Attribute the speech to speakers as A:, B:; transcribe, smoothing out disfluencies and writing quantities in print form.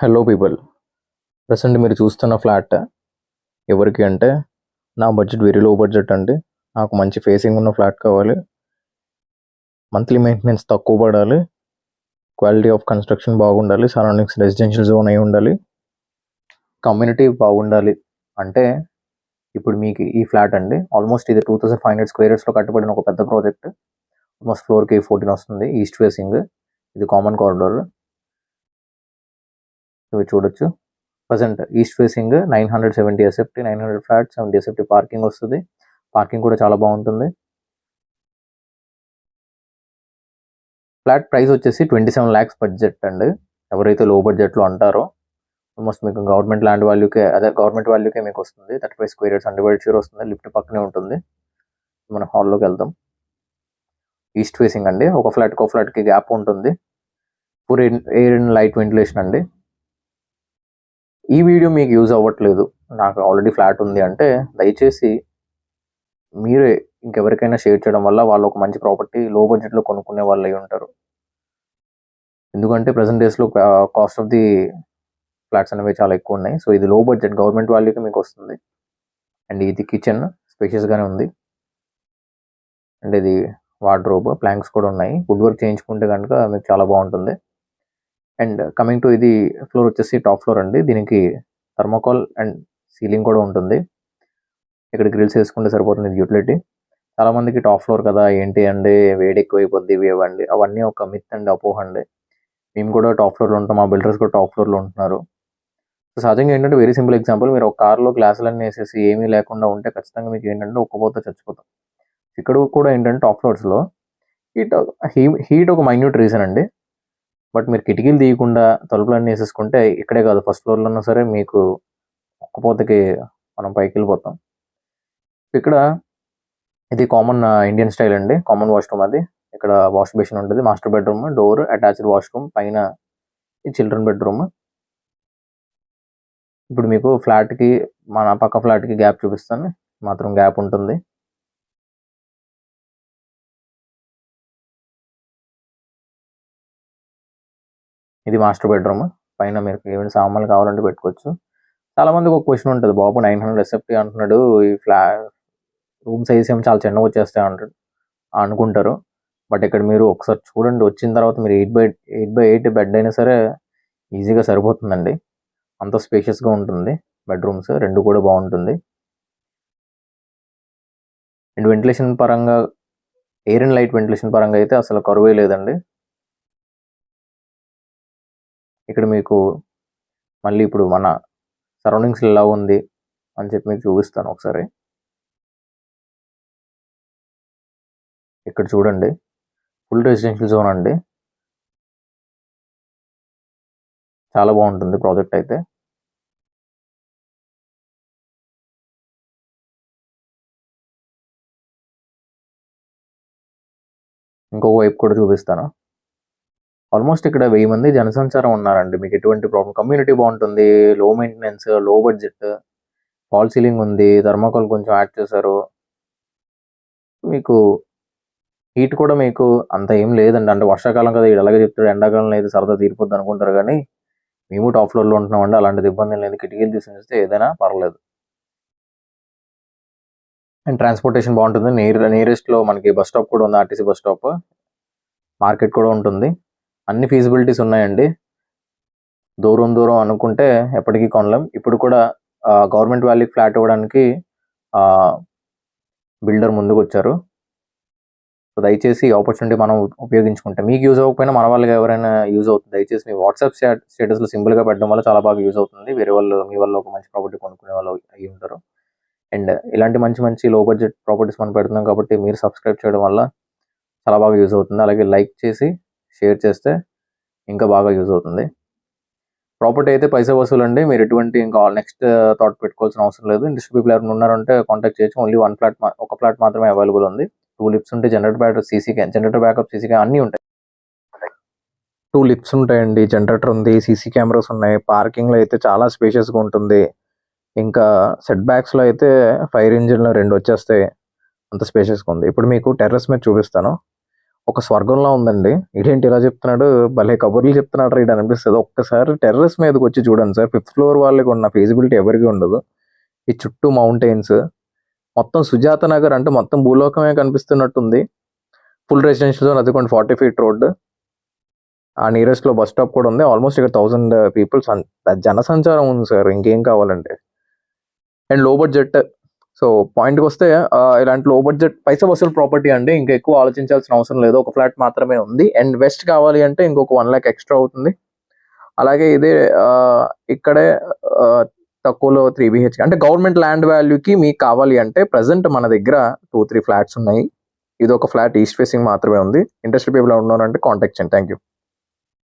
A: Hello people, present మీరు చూస్తున్న flat ఎవరికి అంటే నా బడ్జెట్ వెరీ లో బడ్జెట్ అండి. నాకు మంచి ఫేసింగ్ ఉన్న ఫ్లాట్ కావాలి, మంత్లీ మెయింటెనెన్స్ తక్కువ పడాలి, క్వాలిటీ ఆఫ్ కన్స్ట్రక్షన్ బాగుండాలి, సరౌండింగ్స్ రెసిడెన్షియల్ జోన్ అయి ఉండాలి, కమ్యూనిటీ బాగుండాలి. అంటే ఇప్పుడు మీకు ఈ ఫ్లాట్ అండి ఆల్మోస్ట్ ఇది 2500 స్క్వేర్ యార్డ్స్లో కట్టబడిన ఒక పెద్ద ప్రాజెక్ట్. ఆల్మోస్ట్ ఫ్లోర్కి 14 వస్తుంది, ఈస్ట్ ఫేసింగ్. ఇది కామన్ కారిడార్, ఇవి చూడొచ్చు. Present east facing 970 SFT, 900 flat, 70 SFT parking వస్తుంది. పార్కింగ్ కూడా చాలా బాగుంటుంది. ఫ్లాట్ ప్రైస్ వచ్చేసి 27 lakhs బడ్జెట్ అండి. ఎవరైతే లో బడ్జెట్లో అంటారో ఆల్మోస్ట్ మీకు గవర్నమెంట్ ల్యాండ్ వాల్యూకే, అదే గవర్నమెంట్ వాల్యూకే మీకు వస్తుంది. 35 స్క్వేర్ యార్డ్స్ అన్డివైడెడ్ షేర్ వస్తుంది. లిఫ్ట్ పక్కనే ఉంటుంది. మన హాల్లోకి వెళ్దాం. ఈస్ట్ ఫేసింగ్ అండి. ఒక ఫ్లాట్కి గ్యాప్ ఉంటుంది. Poor air and light ventilation అండి. ఈ వీడియో మీకు యూజ్ అవ్వట్లేదు, నాకు ఆల్రెడీ ఫ్లాట్ ఉంది అంటే దయచేసి మీరే ఇంకెవరికైనా షేర్ చేయడం వల్ల వాళ్ళు ఒక మంచి ప్రాపర్టీ లో బడ్జెట్లో కొనుక్కునే వాళ్ళు అయి ఉంటారు. ఎందుకంటే ప్రజెంట్ డేస్లో కాస్ట్ ఆఫ్ ది ఫ్లాట్స్ అనేవి చాలా ఎక్కువ ఉన్నాయి. సో ఇది లో బడ్జెట్, గవర్నమెంట్ వాల్యూకి మీకు వస్తుంది. అండ్ ఇది కిచెన్ స్పేషియస్గానే ఉంది. అండ్ ఇది వార్డ్రోబ్, ప్లాంక్స్ కూడా ఉన్నాయి. వుడ్ వర్క్ చేయించుకుంటే కనుక మీకు చాలా బాగుంటుంది. అండ్ కమింగ్ టు ఇది ఫ్లోర్ వచ్చేసి టాప్ ఫ్లోర్ అండి. దీనికి థర్మోకాల్ అండ్ సీలింగ్ కూడా ఉంటుంది. ఇక్కడ గ్రిల్స్ వేసుకుంటే సరిపోతుంది. ఇది యూటిలిటీ. చాలా మందికి టాప్ ఫ్లోర్ కదా ఏంటి అండి, వేడి ఎక్కువైపోద్ది ఇవి ఇవ్వండి, అవన్నీ ఒక మిత్ అండి, అపోహ అండి. మేము కూడా టాప్ ఫ్లోర్లో ఉంటాం, మా బిల్డర్స్ కూడా టాప్ ఫ్లోర్లో ఉంటున్నారు. సో సహజంగా ఏంటంటే వెరీ సింపుల్ ఎగ్జాంపుల్, మీరు ఒక కార్లో గ్లాసులన్నీ వేసేసి ఏమీ లేకుండా ఉంటే ఖచ్చితంగా మీకు ఏంటంటే ఒక్కపోతే చచ్చిపోతాం. ఇక్కడ కూడా ఏంటంటే టాప్ ఫ్లోర్స్లో హీట్ ఒక మైన్యూట్ రీజన్ అండి. బట్ మీరు కిటికీలు తీయకుండా తలుపులన్నీ వేసేసుకుంటే ఇక్కడే కాదు, ఫస్ట్ ఫ్లోర్లో ఉన్నా సరే మీకు ఒక్కపోతకి మనం పైకి వెళ్ళిపోతాం. ఇక్కడ ఇది కామన్ ఇండియన్ స్టైల్ అండి, కామన్ వాష్రూమ్. అది ఇక్కడ వాష్ బేసిన్ ఉంటుంది, master bedroom, door, attached washroom, పైన ఈ చిల్డ్రన్ బెడ్రూమ్. ఇప్పుడు మీకు ఫ్లాట్కి, మన పక్క ఫ్లాట్కి గ్యాప్ చూపిస్తాను, మాత్రం గ్యాప్ ఉంటుంది. ఇది మాస్టర్ బెడ్రూమ్. పైన మీరు ఏమైనా సామాన్లు కావాలంటే పెట్టుకోవచ్చు. చాలా మందికి ఒక క్వశ్చన్ ఉంటుంది, బాబు 900 ఎస్ఎఫ్టీ అంటున్నాడు, ఈ రూమ్ సైజ్ ఏమో చాలా చిన్నగా వచ్చేస్తాయి అంటాడు అనుకుంటారు. బట్ ఇక్కడ మీరు ఒకసారి చూడండి, వచ్చిన తర్వాత మీరు 8x8 బెడ్ అయినా సరే ఈజీగా సరిపోతుందండి. అంత స్పేషియస్గా ఉంటుంది. బెడ్రూమ్స్ రెండు కూడా బాగుంటుంది. అండ్ వెంటిలేషన్ పరంగా, ఎయిర్ అండ్ లైట్ వెంటిలేషన్ పరంగా అయితే అసలు కరువే లేదండి. ఇక్కడ మీకు మళ్ళీ ఇప్పుడు మన సరౌండింగ్స్ ఎలా ఉంది అని చెప్పి మీకు చూపిస్తాను ఒకసారి. ఇక్కడ చూడండి, ఫుల్ రెసిడెన్షియల్ జోన్ అండి. చాలా బాగుంటుంది ప్రాజెక్ట్ అయితే. ఇంకొక వైపు కూడా చూపిస్తాను. ఆల్మోస్ట్ ఇక్కడ 1000 మంది జనసంచారం ఉన్నారండి. మీకు ఎటువంటి ప్రాబ్లం, కమ్యూనిటీ బాగుంటుంది, లో మెయింటెనెన్స్, లో బడ్జెట్, ఫాల్ సీలింగ్ ఉంది, థర్మాకోల్ కొంచెం యాడ్ చేశారు. మీకు హీట్ కూడా మీకు అంత ఏం లేదండి. అంటే వర్షాకాలం కదా ఇది అలాగే చెప్తాడు, ఎండాకాలంలో అయితే సరదా తీరిపోద్ది అనుకుంటారు, కానీ మేము టాప్ ఫ్లోర్లో ఉంటున్నామండి, అలాంటిది ఇబ్బంది లేదు. కిటికీలు తీసుకొస్తే ఏదైనా పర్లేదు. అండ్ ట్రాన్స్పోర్టేషన్ బాగుంటుంది. నియరెస్ట్లో మనకి బస్ స్టాప్ కూడా ఉంది, ఆర్టీసీ బస్ స్టాప్, మార్కెట్ కూడా ఉంటుంది. అన్ని ఫీజిబిలిటీస్ ఉన్నాయండి. దూరం అనుకుంటే ఎప్పటికీ కొనలేం. ఇప్పుడు కూడా గవర్నమెంట్ వాల్యూకి ఫ్లాట్ ఇవ్వడానికి బిల్డర్ ముందుకు వచ్చారు. సో దయచేసి ఈ ఆపర్చునిటీ మనం ఉపయోగించుకుంటే మీకు యూజ్ అవ్వకపోయినా మన వాళ్ళకి ఎవరైనా యూజ్ అవుతుంది. దయచేసి మీ వాట్సాప్ స్టేటస్లో సింపుల్గా పెట్టడం వల్ల చాలా బాగా యూజ్ అవుతుంది. వేరే వాళ్ళు మీ వల్ల ఒక మంచి ప్రాపర్టీ కొనుక్కునే వాళ్ళు అయ్యి ఉంటారు. అండ్ ఇలాంటి మంచి లో బడ్జెట్ ప్రాపర్టీస్ మనం పెడుతున్నాం కాబట్టి మీరు సబ్స్క్రైబ్ చేయడం వల్ల చాలా బాగా యూజ్ అవుతుంది. అలాగే లైక్ చేసి షేర్ చేస్తే ఇంకా బాగా యూజ్ అవుతుంది. ప్రాపర్టీ అయితే పైసా వసూలు అండి. మీరు ఎటువంటి ఇంకా నెక్స్ట్ థాట్ పెట్టుకోవాల్సిన అవసరం లేదు. ఇంట్రెస్ట్ పీపుల్ ఎవరైనా ఉన్నారంటే కాంటాక్ట్ చేయొచ్చు. ఓన్లీ ఒక ఫ్లాట్ మాత్రమే అవైలబుల్ ఉంది. 2 లిఫ్ట్స్ ఉంటాయి, జనరేటర్ బ్యాకప్, సీసీ క్యామ్ అన్నీ ఉంటాయి. 2 లిఫ్ట్స్ ఉంటాయండి, జనరేటర్ ఉంది, సీసీ కెమెరాస్ ఉన్నాయి. పార్కింగ్లో అయితే చాలా స్పేషియస్గా ఉంటుంది. ఇంకా సెట్ బ్యాక్స్లో అయితే ఫైర్ ఇంజిన్లు 2 వచ్చేస్తాయి, అంత స్పేషియస్గా ఉంది. ఇప్పుడు మీకు టెర్రస్ మీద చూపిస్తాను. ఒక స్వర్గంలో ఉందండి. ఇదేంటి ఇలా చెప్తున్నాడు, భలే కబుర్లు చెప్తున్నాడు రైట్ అనిపిస్తుంది. ఒక్కసారి టెర్రస్ మీదకి వచ్చి చూడండి సార్. 5th ఫ్లోర్ వాళ్ళకి ఉన్న ఫీజిబిలిటీ ఎవరికి ఉండదు. ఈ చుట్టూ మౌంటైన్స్, మొత్తం సుజాత నగర్ అంటే మొత్తం భూలోకమే కనిపిస్తున్నట్టుంది. ఫుల్ రెసిడెన్షియల్ జోన్, అదికోండి 40 feet రోడ్. ఆ నియరెస్ట్ లో బస్ స్టాప్ కూడా ఉంది. ఆల్మోస్ట్ ఇక్కడ 1000 పీపుల్స్ జనసంచారం ఉంది సార్. ఇంకేం కావాలంటే. అండ్ లో బడ్జెట్. సో పాయింట్కి వస్తే ఇలాంటి లో బడ్జెట్ పైసా వసూలు ప్రాపర్టీ అండి. ఇంకా ఎక్కువ ఆలోచించాల్సిన అవసరం లేదు. ఒక ఫ్లాట్ మాత్రమే ఉంది. అండ్ వెస్ట్ కావాలి అంటే ఇంకొక 1 lakh ఎక్స్ట్రా అవుతుంది. అలాగే ఇదే ఇక్కడే తక్కువలో 3 BHK అంటే గవర్నమెంట్ ల్యాండ్ వాల్యూకి మీకు కావాలి అంటే ప్రజెంట్ మన దగ్గర 2-3 ఫ్లాట్స్ ఉన్నాయి. ఇది ఒక ఫ్లాట్ ఈస్ట్ ఫేసింగ్ మాత్రమే ఉంది. ఇంట్రెస్టెడ్ పీపుల్ ఉన్నారంటే కాంటాక్ట్ చేయండి. Thank you.